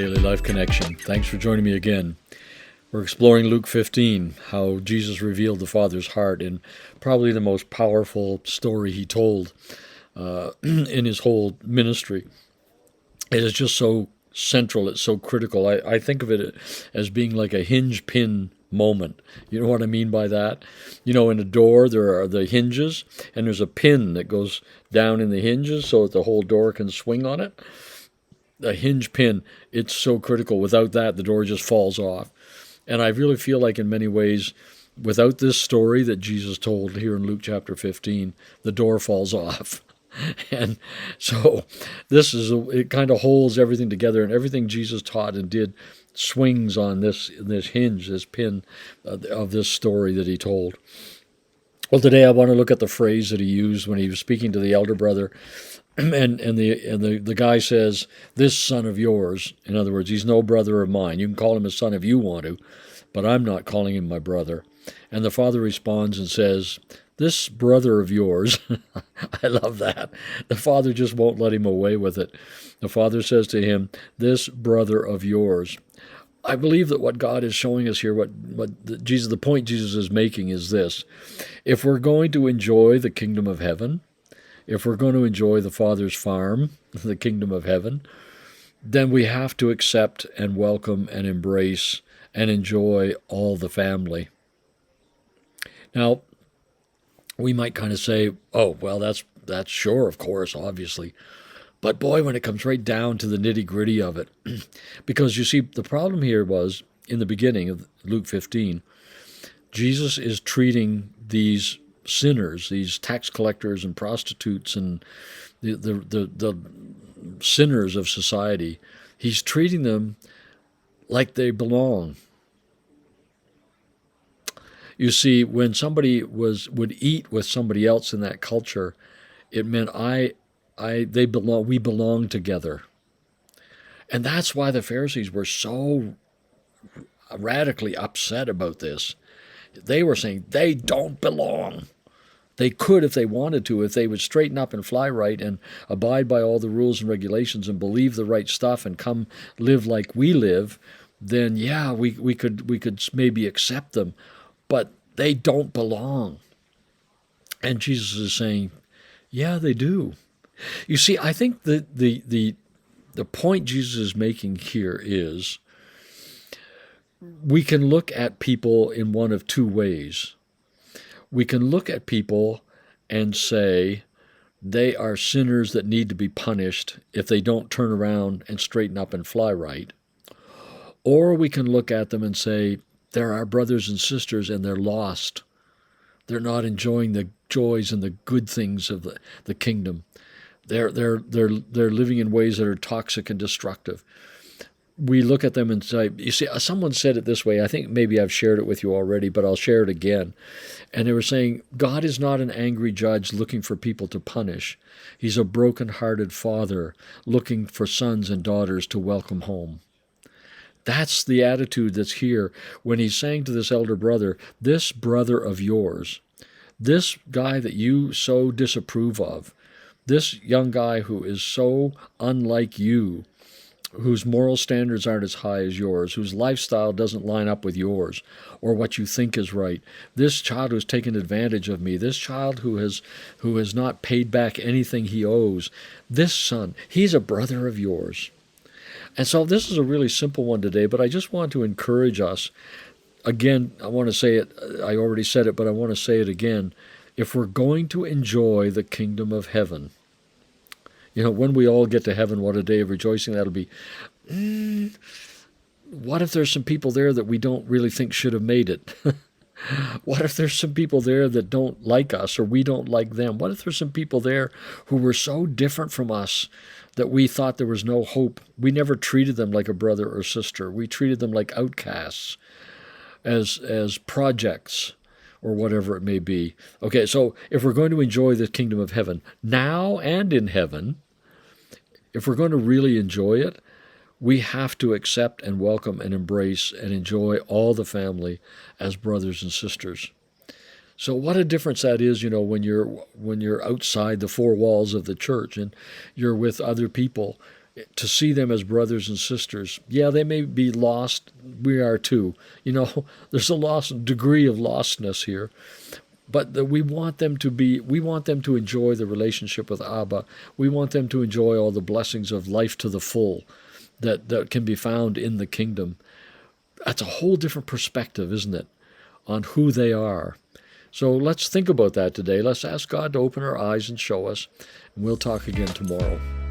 Daily Life Connection. Thanks for joining me again. We're exploring Luke 15, how Jesus revealed the Father's heart in probably the most powerful story he told in his whole ministry. It is just so central, it's so critical. I think of it as being like a hinge pin moment. You know what I mean by that? You know, in a door there are the hinges, and there's a pin that goes down in the hinges so that the whole door can swing on it. A hinge pin, it's so critical. Without that, the door just falls off. And I really feel like in many ways, without this story that Jesus told here in Luke chapter 15, the door falls off. And so it kind of holds everything together, and everything Jesus taught and did swings on this hinge, this pin of this story that he told. Well, today I want to look at the phrase that he used when he was speaking to the elder brother. And the guy says, "This son of yours," in other words, he's no brother of mine. You can call him a son if you want to, but I'm not calling him my brother. And the father responds and says, "This brother of yours," I love that. The father just won't let him away with it. The father says to him, "This brother of yours." I believe that what God is showing us here, the point Jesus is making is this: if we're going to enjoy the kingdom of heaven, if we're going to enjoy the Father's farm, the kingdom of heaven, then we have to accept and welcome and embrace and enjoy all the family. Now, we might kind of say, "Oh, well, that's sure, of course, obviously." But boy, when it comes right down to the nitty-gritty of it, because you see, the problem here was, in the beginning of Luke 15, Jesus is treating these sinners, these tax collectors and prostitutes and the sinners of society. He's treating them like they belong. You see, when somebody would eat with somebody else in that culture, it meant we belong together. And that's why the Pharisees were so radically upset about this. They were saying they don't belong. They could if they wanted to, if they would straighten up and fly right and abide by all the rules and regulations and believe the right stuff and come live like we live, then yeah, we could maybe accept them, but they don't belong. And Jesus is saying, yeah, they do. You see, I think that the point Jesus is making here is we can look at people in one of two ways. We can look at people and say they are sinners that need to be punished if they don't turn around and straighten up and fly right. Or we can look at them and say they're our brothers and sisters and they're lost. They're not enjoying the joys and the good things of the kingdom. They're living in ways that are toxic and destructive. We look at them and say, you see, someone said it this way. I think maybe I've shared it with you already, but I'll share it again. And they were saying, God is not an angry judge looking for people to punish. He's a broken-hearted father looking for sons and daughters to welcome home. That's the attitude that's here when he's saying to this elder brother, this brother of yours, this guy that you so disapprove of, this young guy who is so unlike you, whose moral standards aren't as high as yours, whose lifestyle doesn't line up with yours or what you think is right, this child who's taken advantage of me, this child who has not paid back anything he owes, this son, he's a brother of yours. And so this is a really simple one today, but I just want to encourage us. Again, I want to say it, I already said it, but I want to say it again. If we're going to enjoy the kingdom of heaven, you know, when we all get to heaven, what a day of rejoicing that'll be. What if there's some people there that we don't really think should have made it? What if there's some people there that don't like us or we don't like them? What if there's some people there who were so different from us that we thought there was no hope? We never treated them like a brother or sister. We treated them like outcasts, as projects, or whatever it may be. Okay, so if we're going to enjoy the kingdom of heaven now and in heaven, if we're going to really enjoy it, we have to accept and welcome and embrace and enjoy all the family as brothers and sisters. So what a difference that is, you know, when you're outside the four walls of the church and you're with other people. to see them as brothers and sisters. Yeah, they may be lost. We are too. There's a degree of lostness here. But we want them to enjoy the relationship with Abba. We want them to enjoy all the blessings of life to the full that can be found in the kingdom. That's a whole different perspective, isn't it, on who they are. So let's think about that today. Let's ask God to open our eyes and show us. And we'll talk again tomorrow.